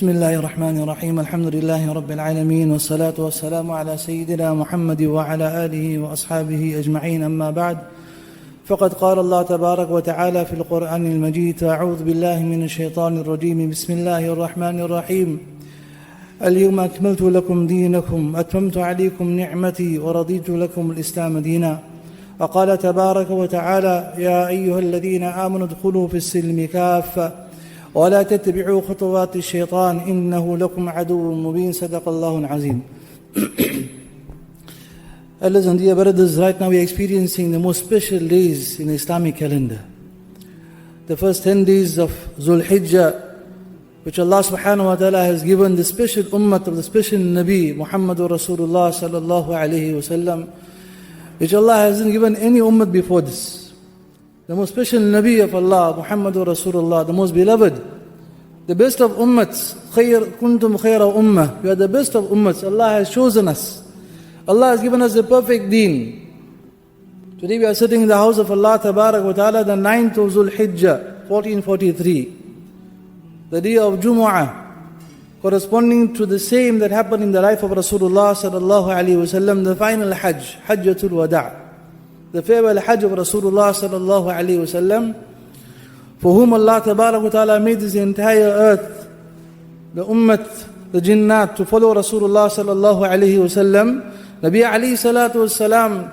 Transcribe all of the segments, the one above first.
بسم الله الرحمن الرحيم الحمد لله رب العالمين والصلاة والسلام على سيدنا محمد وعلى آله وأصحابه أجمعين أما بعد فقد قال الله تبارك وتعالى في القرآن المجيد أعوذ بالله من الشيطان الرجيم بسم الله الرحمن الرحيم اليوم أكملت لكم دينكم أتممت عليكم نعمتي ورضيت لكم الإسلام دينا وقال تبارك وتعالى يا أيها الذين آمنوا ادخلوا في السلم كافة ولا تتبعوا خطوات الشيطان إنه لكم عدو مبين صدق الله العظيم. Elders and dear brothers, right now we are experiencing the most special days in the Islamic calendar. The first 10 days of Zul Hijjah, which Allah subhanahu wa ta'ala has given the special ummah of the special Nabi Muhammadur Rasulullah sallallahu alayhi wa sallam, which Allah hasn't given any ummah before this. The most special Nabi of Allah, Muhammadur Rasulullah, the most beloved, the best of ummats, kuntum khayra ummah, we are the best of ummats. Allah has chosen us. Allah has given us the perfect deen. Today we are sitting in the house of Allah Tabarak wa Ta'ala, the 9th of Zul Hijjah, 1443, the day of Jumu'ah, corresponding to the same that happened in the life of Rasulullah sallallahu alayhi wa sallam, the final Hajj, Hajjatul Wada'. The farewell Hajj of Rasulullah sallallahu alayhi wa sallam, for whom Allah Tabarak wa Ta'ala made this entire earth, the ummat, the jinnat, to follow Rasulullah sallallahu alayhi wa sallam. Nabi alayhi salatu was salam,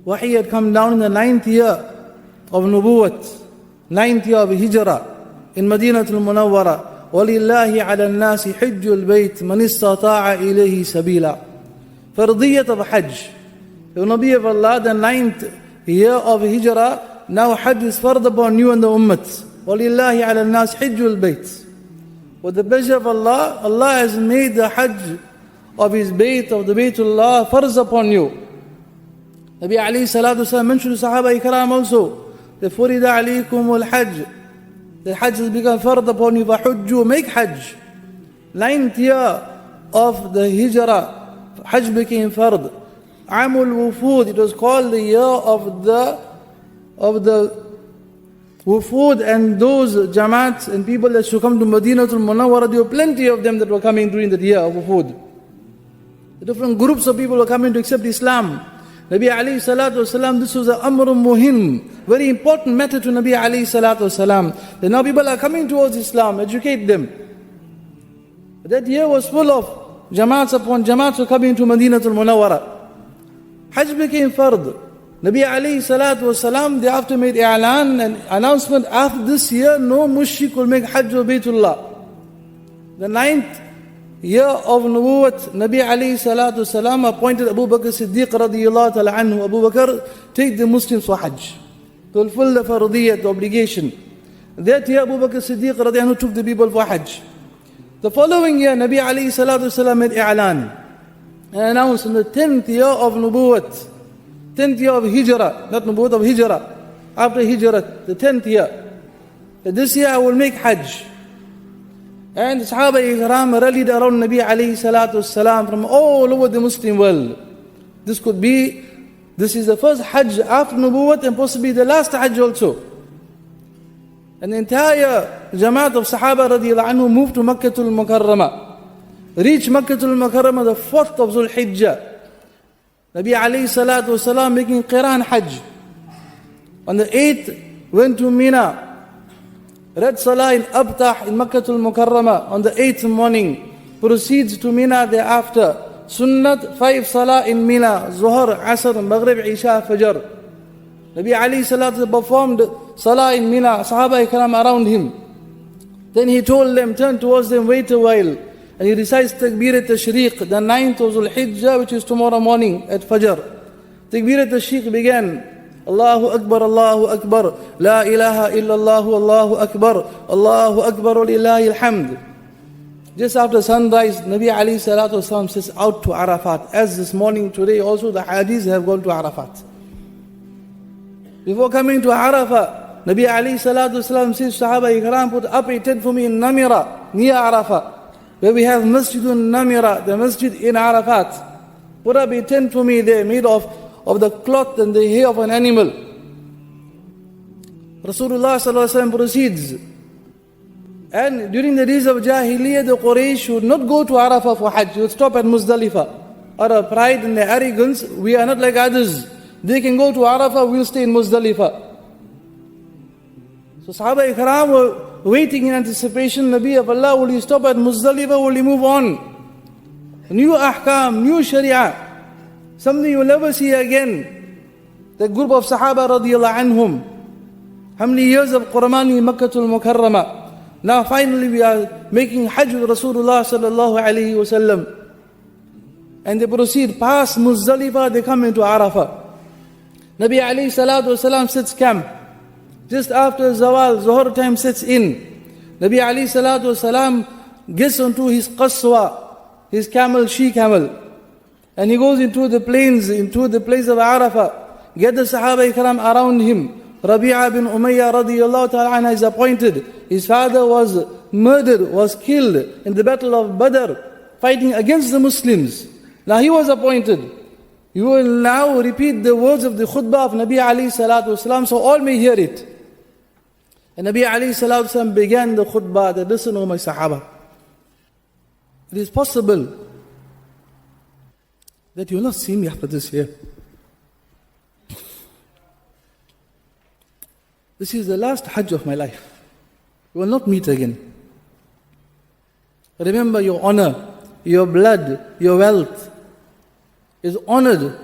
wahi had come down in the 9th year of Nubuwwat, 9th year of Hijrah, in Madinatul Munawwara. وَلِلَّهِ عَلَى النَّاسِ حِجُّ الْبَيْتِ مَنِ اسْتَطَاعَ إِلَيْهِ سَبِيلًا. Fardiyat of Hajj. The Nabi of Allah, the 9th year of Hijrah, now Hajj is fard upon you and the Ummah. وَلِلَّهِ عَلَى النَّاسِ حِجُّ الْبَيْتِ. With the pleasure of Allah, Allah has made the Hajj of His Bayt, of the Baytullah, farz upon you. Nabi alayhi salatu wasalam mentioned to Sahaba Ikram also, the فُرِدَ عَلَيْكُمُ الْحَجِّ. The Hajj has become fard upon you, فَحُجُّوا, make Hajj. 9th year of the Hijrah, Hajj became fard. Amul Wufud, it was called the year of the Wufud, and those Jamaats and people that should come to Madinatul Munawwara, there were plenty of them that were coming during the year of Wufud. The different groups of people were coming to accept Islam. Nabi alayhi salatu wasalam, this was an amrun muhim, very important matter to Nabi alayhi salatu wasalam. That now people are coming towards Islam, educate them. That year was full of Jamaats upon Jamaats were coming to Madinatul Munawwara. Hajj became fard. Nabi alayhi salatu wasalam, thereafter made i'lan and announcement, after this year no mushrik will make Hajj of Baytullah. The 9th year of Nubuwwat, Nabi alayhi salatu wasalam appointed Abu Bakr Siddiq radiyallahu ta'ala anhu. Abu Bakr, take the Muslims for Hajj, to fulfill the fardiyat, the obligation. That year Abu Bakr Siddiq radiyallahu anhu took the people for Hajj. The following year, Nabi alayhi salatu wasalam made i'lan and announced in the 10th year of Nubuwwat, 10th year of Hijrah, not Nubuwwat, of Hijrah, after Hijrah, the 10th year, that this year I will make Hajj. And the Sahaba Ikram rallied around Nabi alayhi salatu wasalam from all over the Muslim world. This is the first Hajj after Nubuwwat and possibly the last Hajj also. And the entire Jamaat of Sahaba radiyallahu anhu moved to Makkatul Mukarramah. Reach Makkatul Mukarramah the 4th of Zul Hijjah. Nabi alayhi salatu wasalam making Qiran Hajj. On the 8th, went to Mina. Read Salah in Abtah in Makkatul Mukarramah. On the 8th morning, proceeds to Mina thereafter. Sunnat, 5 Salah in Mina. Zuhr, Asr, Maghrib, Isha, Fajr. Nabi alayhi salatu performed Salah in Mina. Sahaba Ikram around him. Then he told them, turn towards them, wait a while. And he recites Takbirat Tashriq, the 9th of Zul Hijjah, which is tomorrow morning at Fajr. Takbirat Tashriq began, Allahu Akbar, La ilaha illallah, Allahu Akbar, wa lillahi alhamd. Just after sunrise, Nabi alayhi salatu wasalam says, out to Arafat. As this morning, today also the hadiths have gone to Arafat. Before coming to Arafat, Nabi alayhi salatu wasalam says, Sahaba Ikram, put up a tent for me in Namira, near Arafat, where we have Masjidun Namira, the masjid in Arafat. Put up a tent for me there, made of the cloth and the hair of an animal. Rasulullah sallallahu alaihi wasallam proceeds. And during the days of Jahiliyyah, the Quraysh would not go to Arafah for Hajj. They would stop at Muzdalifah. Out of pride and their arrogance, we are not like others. They can go to Arafah, we'll stay in Muzdalifah. So Sahaba Ikram were waiting in anticipation. Nabi of Allah, will you stop at Muzdalifah, will you move on? New ahkam, new sharia. Something you will never see again. The group of Sahaba radiyallahu anhum. How many years of Qurbani in Makkatul Mukarramah? Now finally we are making Hajj with Rasulullah sallallahu alayhi wa sallam. And they proceed past Muzdalifah, they come into Arafah. Nabi alayhi salatu wasalam sits camp. Just after Zawal, Zuhur time sets in. Nabi alayhi salatu wasalam gets onto his qaswa, his camel, she-camel. And he goes into the plains, into the place of Arafah. Get the Sahaba Ikram around him. Rabi'a bin Umayyah radiyallahu ta'ala anha is appointed. His father was murdered, was killed in the battle of Badr, fighting against the Muslims. Now he was appointed. You will now repeat the words of the khutbah of Nabi alayhi salatu wasalam so all may hear it. And Nabi alayhi salatu wasalam began the khutbah that, listen, O my Sahaba, it is possible that you will not see me after this year. This is the last Hajj of my life. We will not meet again. Remember, your honor, your blood, your wealth is honored,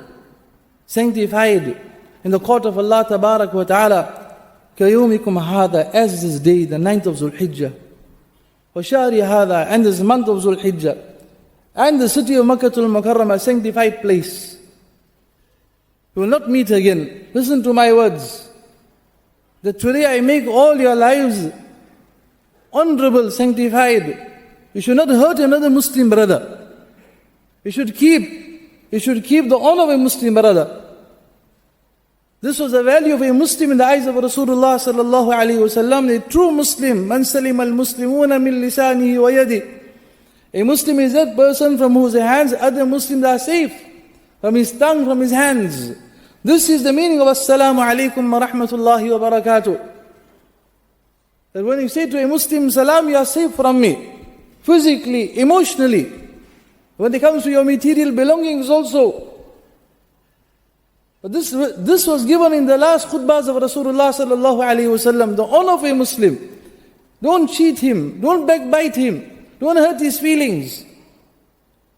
sanctified in the court of Allah Tabarak wa Ta'ala. كَيَوْمِكُمْ هَذَا, as this day, the 9th of Dhul Hijjah. وَشَارِ هَذَا, and this month of Dhul Hijjah. And the city of Makkatul Mukarramah, sanctified place. We will not meet again. Listen to my words. That today I make all your lives honorable, sanctified. You should not hurt another Muslim brother. You should keep the honor of a Muslim brother. This was the value of a Muslim in the eyes of Rasulullah sallallahu alaihi wasallam. A true Muslim, man salim al-muslimuna min lisanihi wa yadi. A Muslim is that person from whose hands other Muslims are safe. From his tongue, from his hands. This is the meaning of Assalamu alaikum wa rahmatullahi wa barakatuh. That when you say to a Muslim, Salam, you are safe from me. Physically, emotionally. When it comes to your material belongings also. But this was given in the last khutbahs of Rasulullah sallallahu alaihi wasallam. The honor of a Muslim. Don't cheat him. Don't backbite him. Don't hurt his feelings.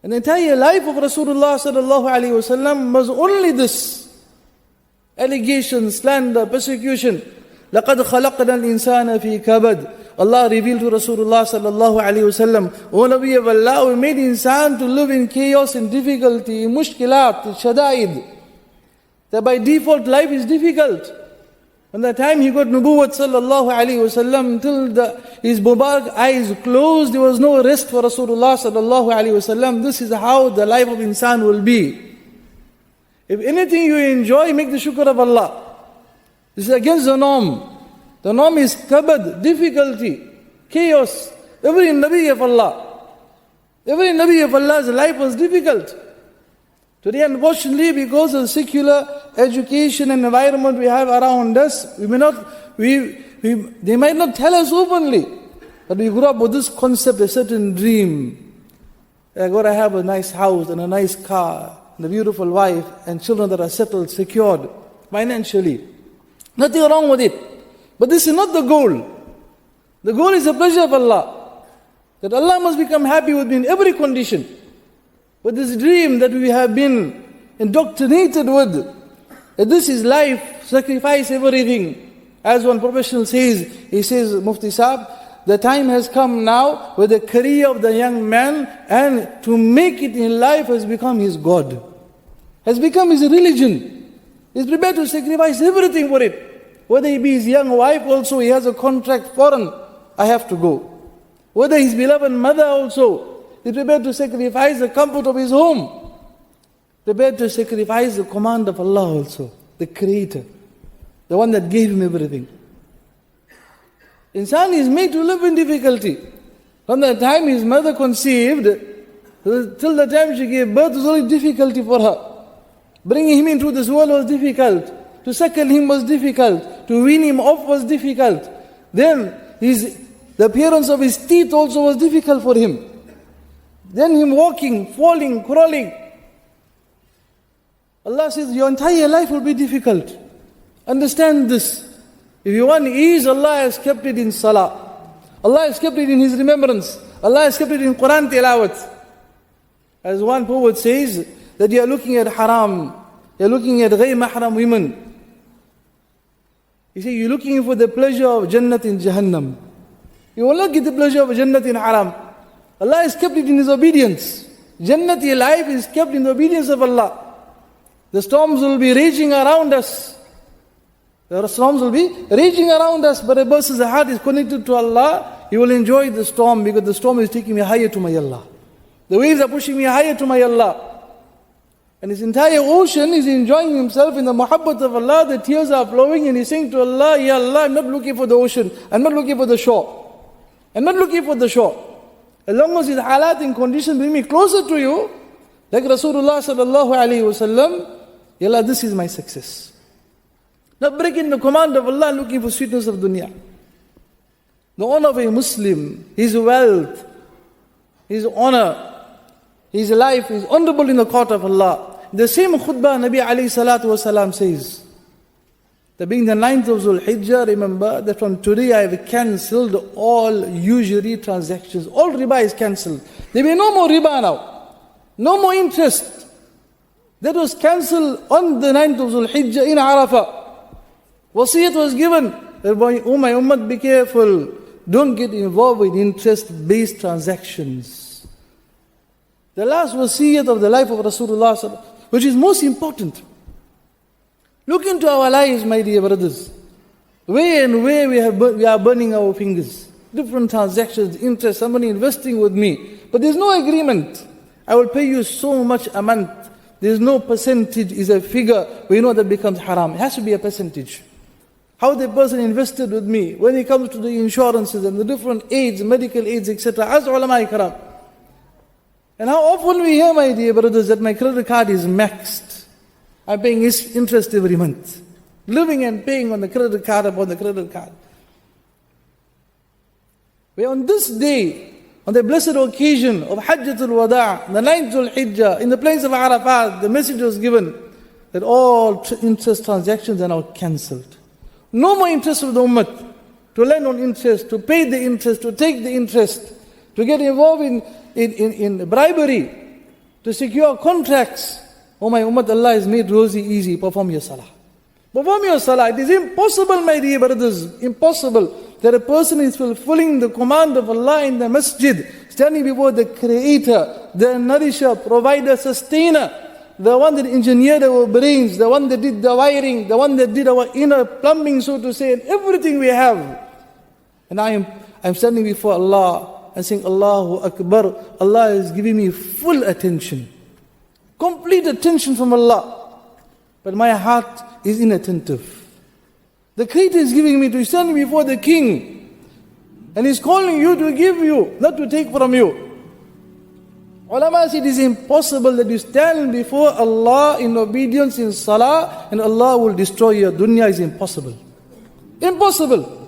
And the entire life of Rasulullah sallallahu alaihi wasallam was only this. Allegation, slander, persecution. لَقَدْ خَلَقْنَا الْإِنسَانَ فِي كَبَدٍ. Allah revealed to Rasulullah sallallahu alayhi wa sallam, O Nabi of Allah, we made insan to live in chaos and difficulty, mushkilat, shadaid. That by default life is difficult. From the time he got nubuwwat sallallahu alayhi wa sallam till his Mubarak eyes closed, there was no rest for Rasulullah sallallahu alayhi wa sallam. This is how the life of insan will be. If anything you enjoy, make the shukr of Allah. This is against the norm. The norm is kabad, difficulty, chaos. Every Nabi of Allah's life was difficult. Today, unfortunately, because of the secular education and environment we have around us, they might not tell us openly, but we grew up with this concept, a certain dream. I got to have a nice house and a nice car, and a beautiful wife, and children that are settled, secured, financially. Nothing wrong with it. But this is not the goal. The goal is the pleasure of Allah. That Allah must become happy with me in every condition. But this dream that we have been indoctrinated with, that this is life, sacrifice everything. As one professional says, he says, Mufti Saab, the time has come now where the career of the young man and to make it in life has become his God. Has become his religion. He's prepared to sacrifice everything for it. Whether he be his young wife also, he has a contract foreign, I have to go. Whether his beloved mother also, he's prepared to sacrifice the comfort of his home. Prepared to sacrifice the command of Allah also, the Creator, the one that gave him everything. Insan is made to live in difficulty. From the time his mother conceived, till the time she gave birth was only difficulty for her. Bringing him into this world was difficult. To suckle him was difficult. To wean him off was difficult. Then his The appearance of his teeth also was difficult for him. Then him walking, falling, crawling. Allah says, your entire life will be difficult. Understand this. If you want ease, Allah has kept it in salah. Allah has kept it in His remembrance. Allah has kept it in Quran tilawat. As one poet says, that you are looking at haram, you are looking at ghayr mahram women. He says, you're looking for the pleasure of Jannat in Jahannam. You will not get the pleasure of Jannat in haram. Allah has kept it in His obedience. Jannati life is kept in the obedience of Allah. The storms will be raging around us. The storms will be raging around us, but a person's heart is connected to Allah, he will enjoy the storm because the storm is taking me higher to my Allah. The waves are pushing me higher to my Allah. And his entire ocean is enjoying himself in the muhabbat of Allah, the tears are flowing and he's saying to Allah, Ya Allah, I'm not looking for the ocean, I'm not looking for the shore. I'm not looking for the shore. As long as his halat and conditions bring me closer to you, like Rasulullah sallallahu alayhi wa sallam, Ya Allah, this is my success. Not breaking the command of Allah, looking for sweetness of dunya. The honor of a Muslim, his wealth, his honor, his life is honorable in the court of Allah. The same khutbah Nabi alayhi salatu wasalam says, that being the 9th of Dhul Hijjah, remember that from today I have cancelled all usury transactions. All riba is cancelled. There will be no more riba now. No more interest. That was cancelled on the 9th of Dhul Hijjah in Arafah. Wasiyat was given. Oh my ummah, be careful. Don't get involved with interest-based transactions. The last wasiyat of the life of Rasulullah, which is most important. Look into our lives, my dear brothers. Where and where we are burning our fingers. Different transactions, interest, somebody investing with me. But there's no agreement. I will pay you so much a month. There's no percentage, is a figure. We know that becomes haram. It has to be a percentage. How the person invested with me, when it comes to the insurances and the different aids, medical aids, etc. As ulama ikram. And how often we hear, my dear brothers, that my credit card is maxed. I'm paying interest every month. Living and paying on the credit card upon the credit card. Where on this day, on the blessed occasion of Hajjatul Wada', the 9th Dhul Hijjah, in the place of Arafat, the message was given that all interest transactions are now cancelled. No more interest of the ummah, to lend on interest, to pay the interest, to take the interest, to get involved in bribery, to secure contracts. Oh my ummah, Allah has made rosy easy, perform your salah. Perform your salah. It is impossible, my dear brothers, impossible that a person is fulfilling the command of Allah in the masjid, standing before the Creator, the Nourisher, Provider, Sustainer, the one that engineered our brains, the one that did the wiring, the one that did our inner plumbing, so to say, and everything we have. And I'm standing before Allah and saying, Allahu Akbar. Allah is giving me full attention, complete attention from Allah. But my heart is inattentive. The Creator is giving me to stand before the King. And He's calling you to give you, not to take from you. Ulama said it is impossible that you stand before Allah in obedience in salah and Allah will destroy your dunya. Is impossible. Impossible.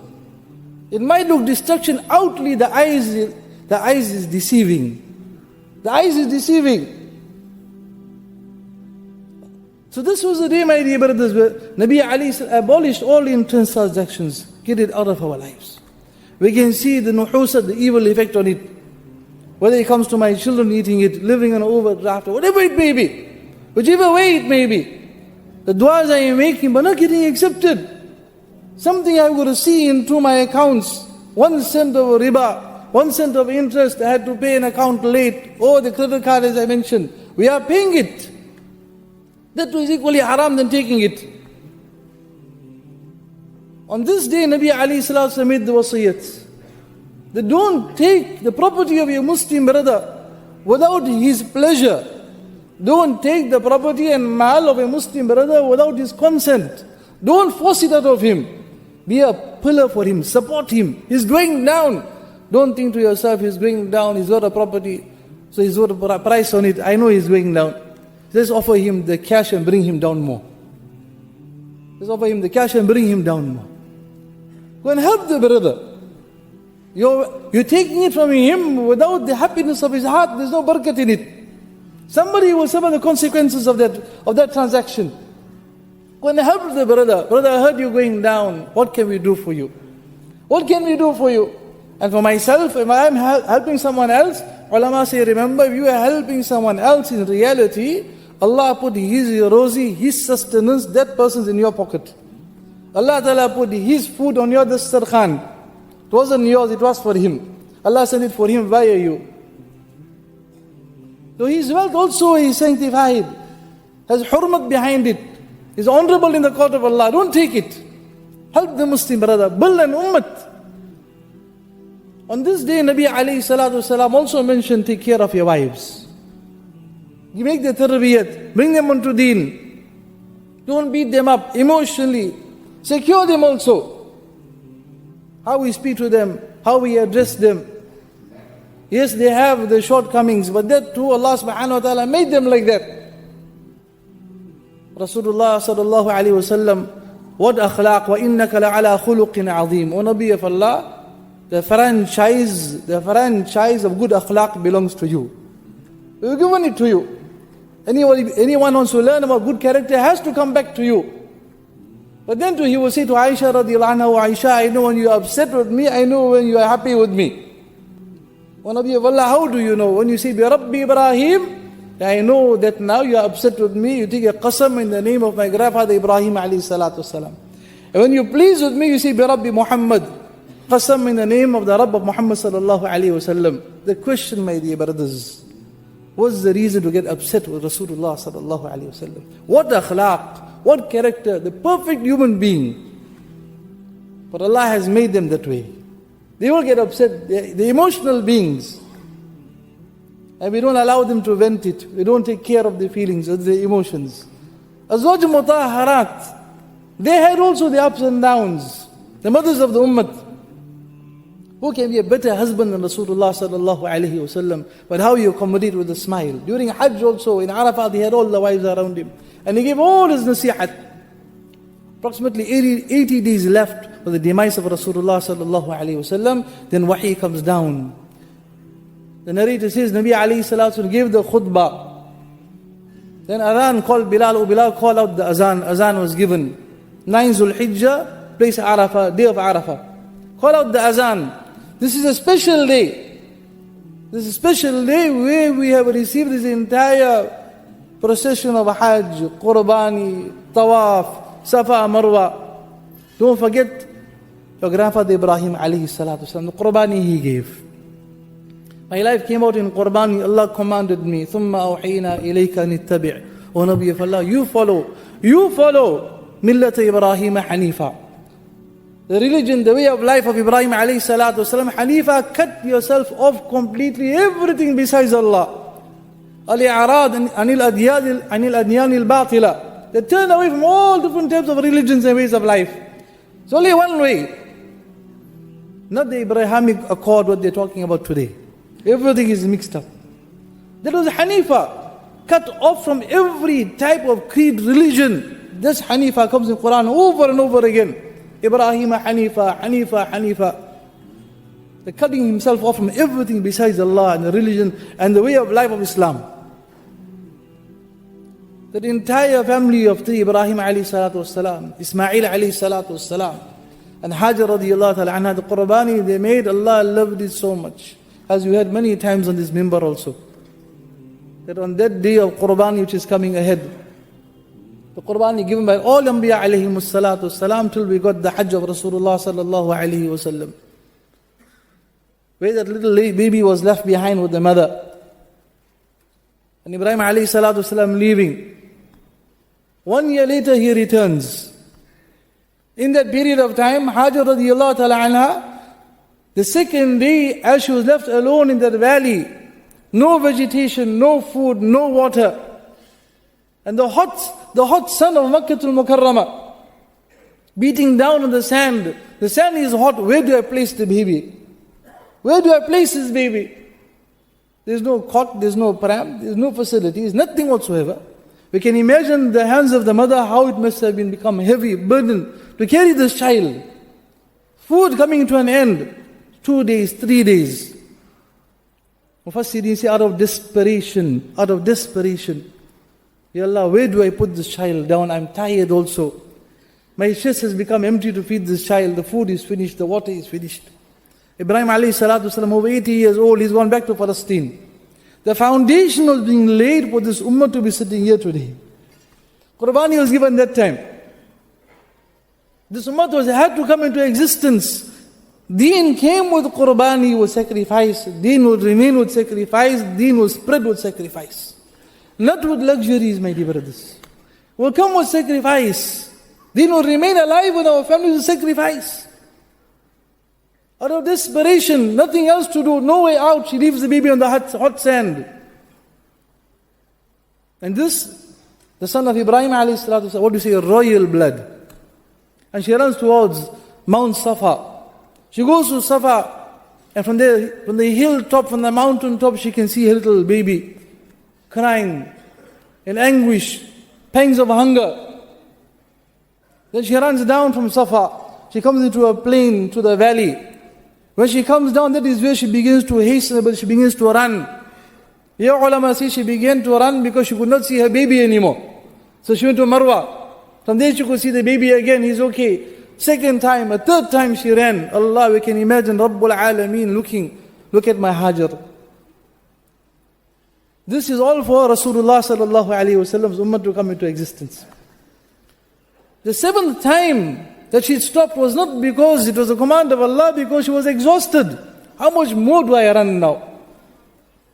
It might look destruction outwardly, the eyes is deceiving. The eyes is deceiving. So this was the day, my dear brothers, where Nabi Ali abolished all interest transactions, get it out of our lives. We can see the nuhusa, the evil effect on it. Whether it comes to my children eating it, living on overdraft, or whatever it may be, whichever way it may be, the du'as I am making but not getting accepted. Something I've got to see into my accounts, 1 cent of riba, 1 cent of interest, I had to pay an account late, or the credit card as I mentioned, we are paying it. That was equally haram than taking it. On this day, Nabi Ali Sallallahu Alaihi Wasallam made the wasiyat. That don't take the property of your Muslim brother without his pleasure. Don't take the property and mal of a Muslim brother without his consent. Don't force it out of him. Be a pillar for him, support him. He's going down. Don't think to yourself, he's going down, he's got a property, so he's got a price on it, I know he's going down. Just offer him the cash and bring him down more. Just offer him the cash and bring him down more. Go and help the brother. You're taking it from him without the happiness of his heart. There's no barakat in it. Somebody will suffer the consequences of that transaction. Go and help the brother. Brother, I heard you going down. What can we do for you? What can we do for you? And for myself, if I am helping someone else, ulama say, remember, if you are helping someone else, in reality, Allah put His rozi, His sustenance, that person's in your pocket. Allah Ta'ala put His food on your dastarkhan. It wasn't yours, it was for Him. Allah sent it for Him via you. So His wealth also is sanctified, has hurmat behind it, is honorable in the court of Allah. Don't take it. Help the Muslim brother, build an ummah. On this day, Nabi alayhi salatu wasalam also mentioned, take care of your wives. You make the tarbiyat, bring them onto deen. Don't beat them up emotionally. Secure them also. How we speak to them, how we address them. Yes, they have the shortcomings, but that too Allah subhanahu wa ta'ala made them like that. Rasulullah sallallahu alayhi wa sallam, what akhlaq, wa innaka la'ala khuluqin azim. O Nabi of Allah, the franchise of good akhlaq belongs to you. We've given it to you. Anyone wants to learn about good character has to come back to you. But then he will say to Aisha radiallahu anha, Aisha, I know when you are upset with me, I know when you are happy with me. O Nabi of Allah, how do you know? When you say, Bi Rabbi Ibrahim, I know that now you are upset with me, you take a qasam in the name of my grandfather Ibrahim alayhi salatu wasalam. And when you please with me, you say, Bi Rabbi Muhammad, qasam in the name of the Rabb of Muhammad sallallahu alayhi wasallam. The question, my dear brothers, what's the reason to get upset with Rasulullah sallallahu alayhi wasallam? What akhlaq, what character, the perfect human being. But Allah has made them that way. They will get upset, the emotional beings. And we don't allow them to vent it. We don't take care of the feelings, of the emotions. Azwaj mutahharat, they had also the ups and downs. The mothers of the ummah. Who can be a better husband than Rasulullah sallallahu alayhi wasallam? But how you accommodate with a smile. During Hajj also, in Arafat, he had all the wives around him. And he gave all his nasihat. Approximately 80 days left for the demise of Rasulullah sallallahu alayhi wasallam. Then wahi comes down. The narrator says, Nabi alayhi salatu gave the khutbah. Then Adhan called Bilal, Bilal called out the Azan. Azan was given. 9 Zul Hijjah, place Arafah, day of Arafah. Call out the Azan. This is a special day. This is a special day where we have received this entire procession of Hajj, Qurbani, Tawaf, Safa, Marwa. Don't forget your grandfather Ibrahim alayhi salatu wasalam, the Qurbani he gave. My life came out in Qurbani, Allah commanded me, ثُمَّ أَوْحِينَا إِلَيْكَ نِتَّبِعْ. O Nabi of Allah, you follow مِلَّةَ إِبْرَاهِيمَ حَنِيفًا. The religion, the way of life of Ibrahim alayhi salatu wasalam, Hanifa, cut yourself off completely, everything besides Allah. Al-i'rad anil adyan al-batila. They turn away from all different types of religions and ways of life. It's only one way. Not the Abrahamic accord, what they're talking about today. Everything is mixed up. That was Hanifa, cut off from every type of creed, religion. This Hanifa comes in Quran over and over again. Ibrahim Hanifa, Hanifa, Hanifa. They're cutting himself off from everything besides Allah and the religion and the way of life of Islam. The entire family of the Ibrahim alayhi salatu wasalam, Ismail alayhi salatu wasalam, and Hajar radiyallahu ta'ala anha, the Qurbani they made, Allah loved it so much. As we heard many times on this mimbar also. That on that day of Qurbani which is coming ahead, the Qurbani given by all Anbiya alayhimu salatu wasalam till we got the Hajj of Rasulullah sallallahu alayhi wasallam. Where that little baby was left behind with the mother. And Ibrahim alayhi salatu wasalam leaving. 1 year later he returns. In that period of time, Hajar radiyallahu ta'ala anha, the second day as she was left alone in that valley, no vegetation, no food, no water. And the hot sun of Makkatul Mukarramah beating down on the sand. The sand is hot. Where do I place the baby? Where do I place this baby? There's no cot, there's no pram, there's no facilities, nothing whatsoever. We can imagine the hands of the mother, how it must have become heavy, burden to carry this child. Food coming to an end. 2 days, 3 days. Mufassirin say, out of desperation, Ya Allah, where do I put this child down? I'm tired also. My chest has become empty to feed this child. The food is finished, the water is finished. Ibrahim alayhi salatu wasalam, over 80 years old, he's gone back to Palestine. The foundation was being laid for this ummah to be sitting here today. Qurbani was given that time. This ummah had to come into existence. Deen came with Qurbani, with sacrifice. Deen would remain with sacrifice. Deen will spread with sacrifice. Not with luxuries, my dear brothers. Will come with sacrifice. Deen will remain alive with our families with sacrifice. Out of desperation, nothing else to do, no way out, she leaves the baby on the hot sand. And this, the son of Ibrahim alayhi salatu, what do you say, royal blood. And she runs towards Mount Safa. She goes to Safa, and from the hilltop, from the mountain top, she can see her little baby crying in anguish, pangs of hunger. Then she runs down from Safa. She comes into a plain, to the valley. When she comes down, that is where she begins to hasten, but she begins to run. Here ulama say she began to run because she could not see her baby anymore. So she went to Marwa. From there she could see the baby again, he's okay. Second time, a third time she ran. Allah, we can imagine Rabbul Alameen look at my Hajar. This is all for Rasulullah sallallahu alayhi wa sallam's ummah to come into existence. The seventh time that she stopped was not because it was a command of Allah, because she was exhausted. How much more do I run now?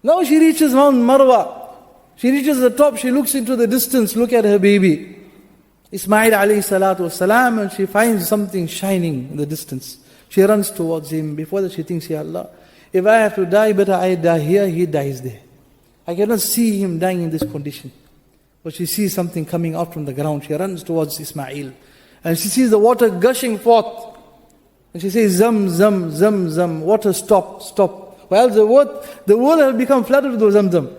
Now she reaches Mount Marwa. She reaches the top, she looks into the distance, look at her baby. Ismail alayhi salatu wasalam, and she finds something shining in the distance. She runs towards him. Before that she thinks, Ya Allah, if I have to die, better I die here, he dies there. I cannot see him dying in this condition. But she sees something coming out from the ground. She runs towards Ismail. And she sees the water gushing forth. And she says, Zam, Zam, Zam, Zam. Water, stop, stop. Well, the world has become flooded with Zam, Zam.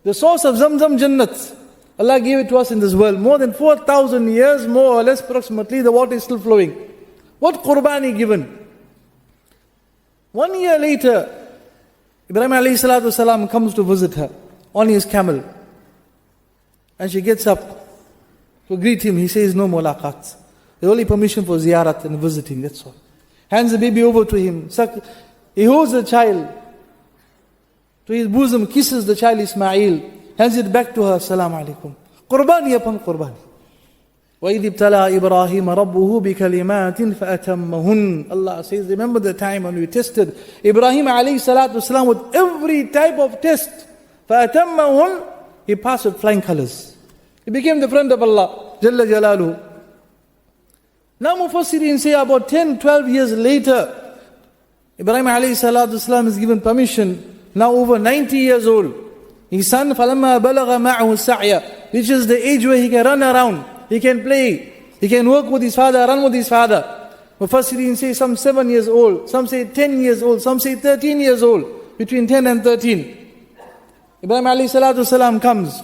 The source of Zam, Zam, Jannat. Allah gave it to us in this world. More than 4,000 years, more or less approximately, the water is still flowing. What Qurbani given? 1 year later, Ibrahim alayhi salatu wasalam comes to visit her on his camel. And she gets up to greet him. He says, no mulaqat. The only permission for ziyarat and visiting, that's all. Hands the baby over to him. He holds the child to his bosom, kisses the child Ismail, hands it back to her, Assalamu alaikum. Qurbani upon Qurbani. وَإِذِ ابْتَلَى إِبْرَاهِيمَ رَبُّهُ بِكَلِمَاتٍ فَأَتَمَّهُنْ. Allah says, remember the time when we tested Ibrahim alayhi salatu wasalam with every type of test. فَأَتَمَّهُنْ. He passed with flying colors. He became the friend of Allah, Jalla Jalaluhu. Now Mufassirin say about 10, 12 years later, Ibrahim alayhi salatu wasalam is given permission, now over 90 years old. His son, فَلَمَّا بَلَغَ مَعْهُ السَّعْيَ, reaches the age where he can run around, he can play, he can work with his father, run with his father. Mufassirin say some 7 years old, some say 10 years old, some say 13 years old, between 10 and 13. Ibrahim alayhi salatu wasalam comes.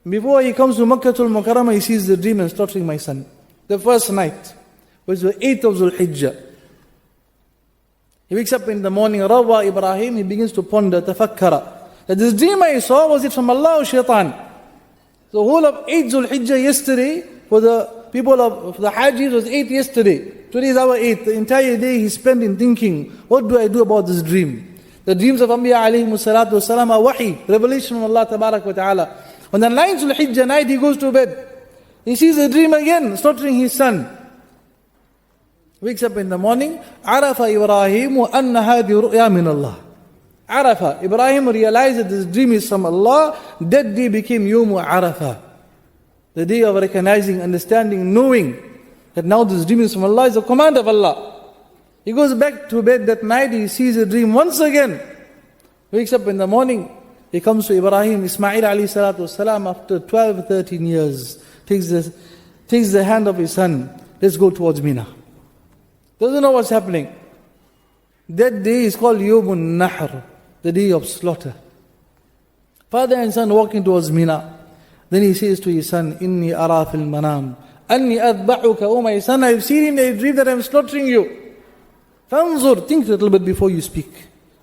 Before he comes to Makkah al-Mukarramah, he sees the dream and slaughtering my son. The first night, which was the 8th of Dhul Hijjah. He wakes up in the morning, Rawa Ibrahim, he begins to ponder, tafakkara, that this dream I saw, was it from Allah or shaitan? The whole of 8th Dhul Hijjah yesterday, for the people of the Hajjis was 8th yesterday. Today is our 8th. The entire day he spent in thinking, what do I do about this dream? The dreams of Anbiya alayhi salatu wasalam are wahi, revelation from Allah tabarak wa ta'ala. On the 9th Dhul Hijjah night he goes to bed. He sees a dream again, slaughtering his son. Wakes up in the morning, Arafa Ibrahim anna hadi ru'ya min Allah. Arafa, Ibrahim realized that this dream is from Allah. That day became Yawm Arafa. The day of recognizing, understanding, knowing that now this dream is from Allah, is a command of Allah. He goes back to bed that night, he sees a dream once again. Wakes up in the morning, he comes to Ibrahim, Ismail alayhi salatu wasalam, after 12, 13 years, takes the hand of his son, let's go towards Mina. Doesn't know what's happening. That day is called Yawmun Nahr, the day of slaughter. Father and son walking towards Mina. Then he says to his son, Inni ara fil manam, Anni adba'uka, oh my son, I've seen in a dream that I'm slaughtering you. فانظر, think a little bit before you speak.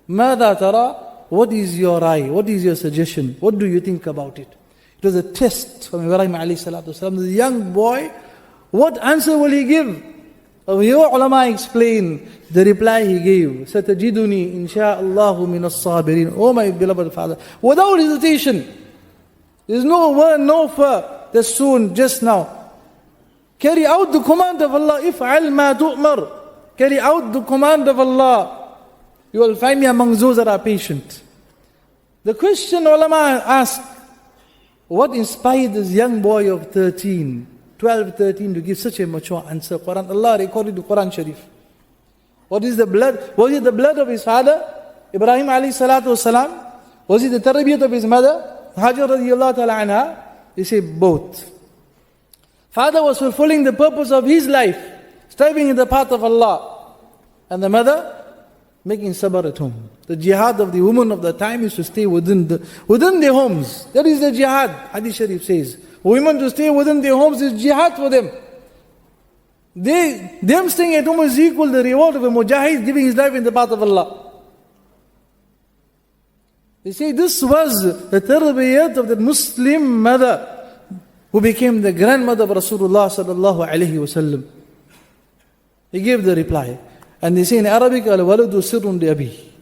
ماذا ترى? What is your eye? What is your suggestion? What do you think about it? It was a test from Ibrahim alayhi salatu wasalam. The young boy, what answer will he give? Your ulama explain the reply he gave. Satajiduni insha'Allahu min as-sabirin. Oh my beloved father, without hesitation. There's no word, no fur. Just soon, just now. Carry out the command of Allah. If'al ma tu'mar. Carry out the command of Allah. You will find me among those that are patient. The question ulama asked, what inspired this young boy of 13, 12, 13 to give such a mature answer? Quran, Allah recorded the Quran Sharif. What is the blood? Was it the blood of his father, Ibrahim alayhi salatu wasalam? Was it the tarbiyat of his mother, Hajar radiyallahu ta'ala anha? They say both. Father was fulfilling the purpose of his life, striving in the path of Allah. And the mother, making sabr at home. The jihad of the women of the time is to stay within their homes. That is the jihad, Hadith Sharif says. Women to stay within their homes is jihad for them. Them staying at home is equal to the reward of a mujahid giving his life in the path of Allah. They say this was the tarbiyat of the Muslim mother who became the grandmother of Rasulullah sallallahu alayhi wasallam. He gave the reply. And they say in Arabic, al-waladu sirrun li abi,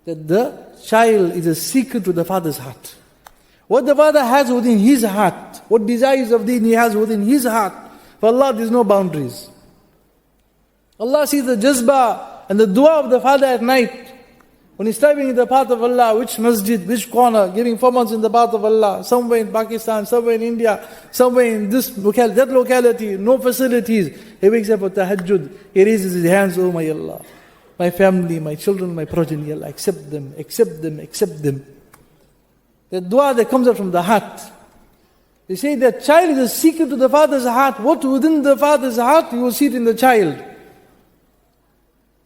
that the child is a secret to the father's heart. What the father has within his heart, what desires of deen he has within his heart, for Allah there's no boundaries. Allah sees the jazba and the dua of the father at night. When he's striving in the path of Allah, which masjid, which corner, giving 4 months in the path of Allah, somewhere in Pakistan, somewhere in India, somewhere in this locality, that locality, no facilities. He wakes up for tahajjud, he raises his hands, oh my Allah, my family, my children, my progeny, Allah, accept them, accept them, accept them. The dua that comes out from the heart. They say that child is a secret to the father's heart. What within the father's heart, you will see it in the child.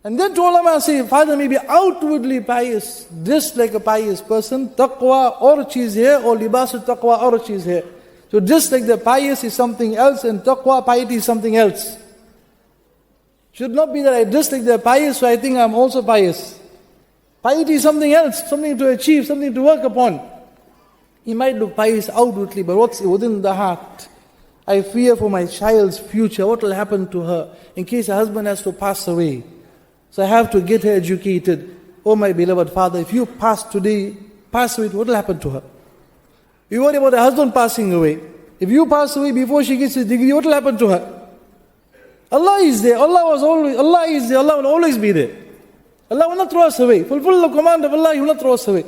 And then to ulama say, father may be outwardly pious, dressed like a pious person, taqwa or his hair, or libasul taqwa or his hair. So just like the pious is something else and taqwa, piety is something else. Should not be that I dress like the pious, so I think I'm also pious. Piety is something else, something to achieve, something to work upon. He might look pious outwardly, but what's within the heart? I fear for my child's future, what will happen to her in case her husband has to pass away. So I have to get her educated. Oh my beloved father, if you pass away, what will happen to her? You worry about her husband passing away. If you pass away before she gets a degree, what will happen to her? Allah is there. Allah is there. Allah will always be there. Allah will not throw us away. Fulfill the command of Allah, He will not throw us away.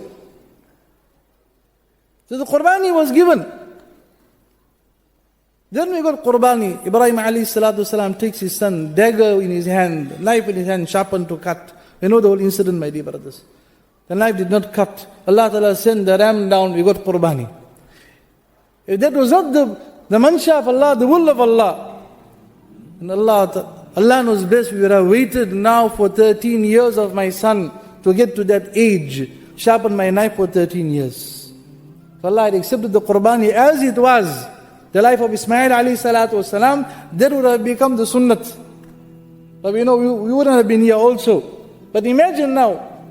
So the Qurbani was given. Then we got Qurbani. Ibrahim alayhi salatu wasalam takes his son, dagger in his hand, knife in his hand, sharpened to cut. We know the whole incident, my dear brothers. The knife did not cut. Allah Ta'ala sent the ram down, we got Qurbani. If that was not the mansha of Allah, the will of Allah, and Allah knows best, we would have waited now for 13 years of my son to get to that age, sharpen my knife for 13 years. So Allah had accepted the Qurbani as it was. The life of Ismail alayhi salatu wasalam, that would have become the sunnat. But we know we wouldn't have been here also. But imagine now,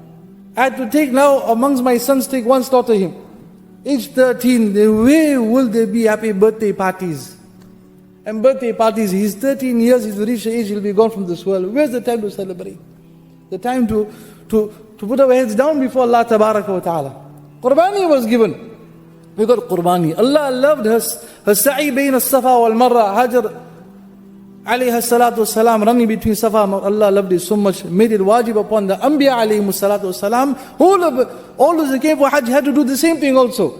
I had to take now amongst my sons, take one slaughter him. Age 13, where will there be happy birthday parties? And birthday parties, he's 13 years, he's reached the age, he'll be gone from this world. Where's the time to celebrate? The time to put our heads down before Allah tabaraka wa ta'ala. Qurbani was given. We got Qurbani. Allah loved her sa'i bayn as-safa wal marwa. Hajar alayhi salatu wasalam, running between Safa and Marwa. Allah loved it so much, made it wajib upon the Anbiya alayhi salatu wasalam. All those who came for Hajj had to do the same thing also.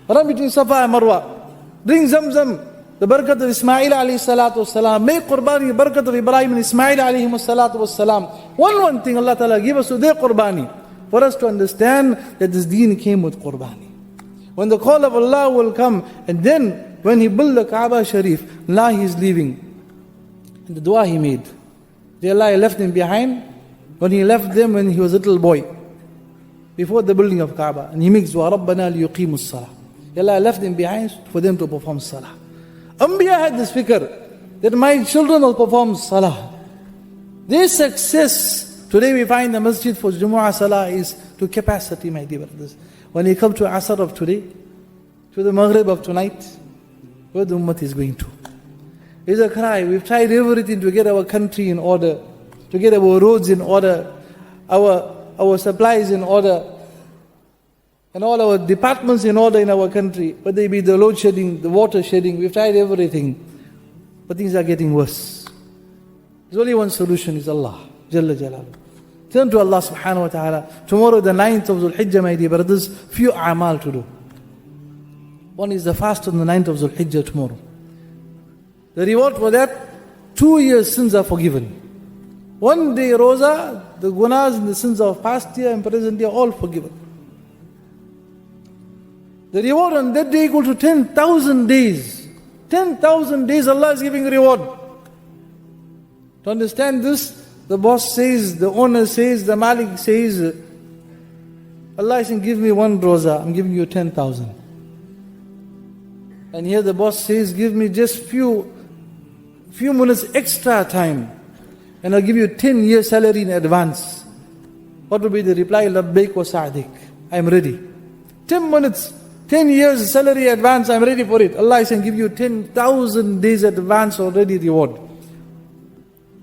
Run between Safa and Marwa. Bring Zamzam, the barakat of Ismail alayhi salatu wasalam. Make Qurbani, the barakat of Ibrahim and Ismail alayhi salatu wasalam. One thing Allah Ta'ala give us to their Qurbani, for us to understand that this deen came with Qurbani. When the call of Allah will come, and then when he built the Kaaba Sharif, now he is leaving. And the dua he made, Allah left him behind. When he left them when he was a little boy, before the building of Kaaba, and he makes dua, Rabbana liyuqimu as-salah. Allah left them behind for them to perform salah. Anbiya had this fikr, that my children will perform salah. Their success Today we find the masjid for Jumu'ah Salah is to capacity, my dear brothers. When you come to Asr of today, to the Maghrib of tonight, where the Ummah is going to. It's a cry. We've tried everything to get our country in order, to get our roads in order, our supplies in order, and all our departments in order in our country. Whether it be the load shedding, the water shedding, we've tried everything. But things are getting worse. There's only one solution, is Allah, Jalla Jalaluhu. Turn to Allah subhanahu wa ta'ala. Tomorrow, the 9th of Dhul Hijjah, my dear brothers, few amal to do. One is the fast on the 9th of Dhul Hijjah tomorrow. The reward for that, 2 years sins are forgiven. One day Roza, the gunas and the sins of past year and present year, all forgiven. The reward on that day equal to 10,000 days. 10,000 days Allah is giving reward. To understand this, the boss says, the owner says, the Malik says, Allah is saying, give me one Roza, I'm giving you 10,000. And here the boss says, give me just few minutes extra time, and I'll give you 10 years salary in advance. What will be the reply? Labbaik wa sa'dik. I'm ready. 10 minutes, 10 years salary advance, I'm ready for it. Allah is saying, give you 10,000 days advance already reward.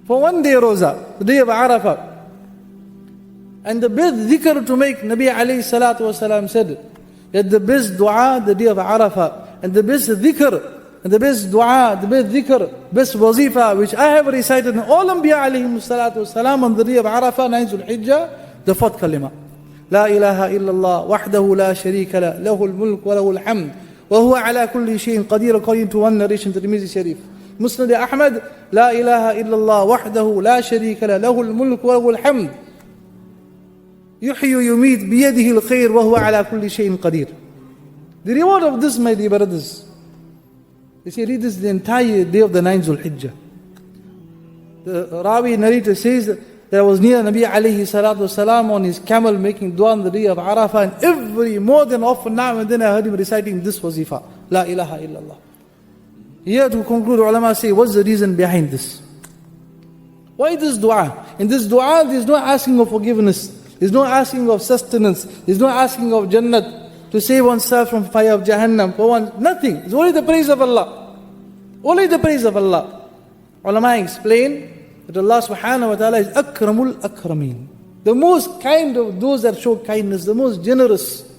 For one day Roza, the day of Arafah. And the best dhikr to make, Nabi alayhi salatu wasalam said, that the best dua, the day of Arafah, and the best dhikr, and the best dua, the best dhikr, best wazifa, which I have recited in all Anbiya alayhim salatu wasalam on the day of Arafah, 9th Dhul-Hijjah, the fourth kalima. La ilaha illallah, wahdahu la sharika la, lahul mulk wa lahul hamd, wa huwa ala kulli shayin qadir, according to one narration to the Tirmidhi Sharif. Musnad Ahmad, la ilaha illallah, wahdahu la sharika la, lahul mulk wa lahul hamd, yuhyi yumit biyadihi al-khair, wa huwa ala kulli shayin qadir. The reward of this, my dear brothers, you see, read this the entire day of the 9th Dhul-Hijjah. The Rawi narrator says that I was near Nabi alayhi salatu wasalam on his camel making dua on the day of Arafah, and more than often now and then I heard him reciting this wazifa, La ilaha illallah. Here to conclude, ulama say, what's the reason behind this? Why this dua? In this dua, there's no asking of forgiveness, there's no asking of sustenance, there's no asking of Jannat, to save oneself from fire of Jahannam, for one, nothing. It's only the praise of Allah. Only the praise of Allah. Ulama explain that Allah subhanahu wa ta'ala is akramul akrameen. The most kind of those that show kindness, the most generous.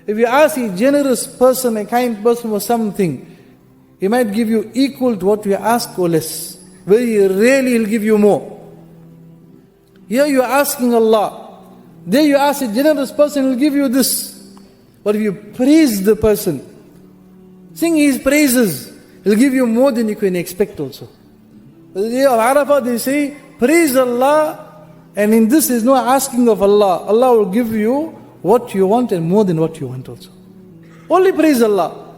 If you ask a generous person, a kind person for something, he might give you equal to what you ask or less. Very rarely he'll give you more. Here you are asking Allah. There you ask a generous person, he'll give you this. But if you praise the person, sing his praises, he'll give you more than you can expect also. The day of Arafah, they say, praise Allah, and in this is no asking of Allah. Allah will give you what you want and more than what you want also. Only praise Allah.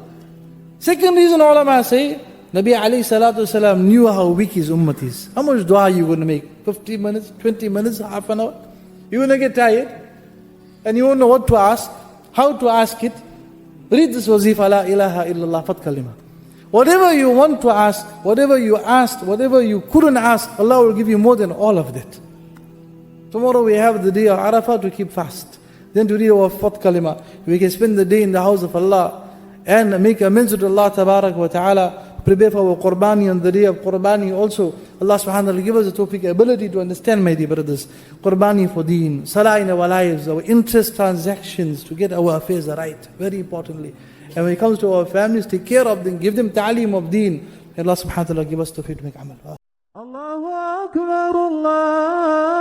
Second reason ulama say, Nabi alayhi salatu wasalam knew how weak his ummah is. How much dua are you going to make? 50 minutes, 20 minutes, half an hour? You're going to get tired, and you won't know what to ask. How to ask it? Read this wazifa, la ilaha illallah, fat kalima. Whatever you want to ask, whatever you asked, whatever you couldn't ask, Allah will give you more than all of that. Tomorrow we have the day of Arafah to keep fast. Then to read our fourth kalima. We can spend the day in the house of Allah and make amends with Allah tabarak wa ta'ala. Prepare for our Qurbani on the day of Qurbani also. Allah subhanahu wa ta'ala give us the tawfiq, ability to understand, my dear brothers. Qurbani for deen, salah in our lives, our interest transactions, to get our affairs right, very importantly. And when it comes to our families, take care of them, give them ta'aleem of deen. Allah subhanahu wa ta'ala give us tawfiq to make amal. Allahu Akbar, Allah.